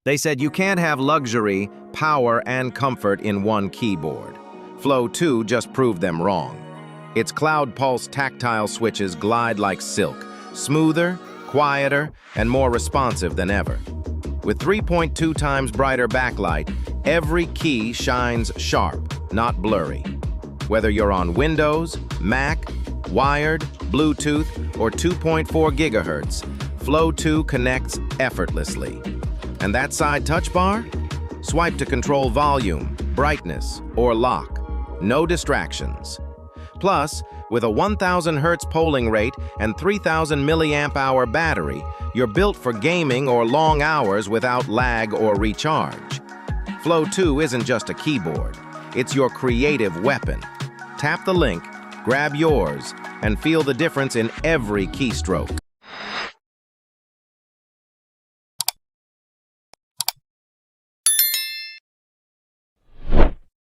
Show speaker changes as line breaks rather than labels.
They said you can't have luxury, power, and comfort in one keyboard. Flow 2 just proved them wrong. Its Cloud Pulse Tactile Switches glide like silk, smoother, quieter, and more responsive than ever. With 3.2 times brighter backlight, every key shines sharp, not blurry. Whether you're on Windows, Mac, wired, Bluetooth, or 2.4 gigahertz, Flow 2 connects effortlessly. And that side touch bar? Swipe to control volume, brightness, or lock. No distractions. Plus, with a 1000 Hz polling rate and 3000 mAh battery, you're built for gaming or long hours without lag or recharge. Flow 2 isn't just a keyboard, it's your creative weapon. Tap the link, grab yours, and feel the difference in every keystroke.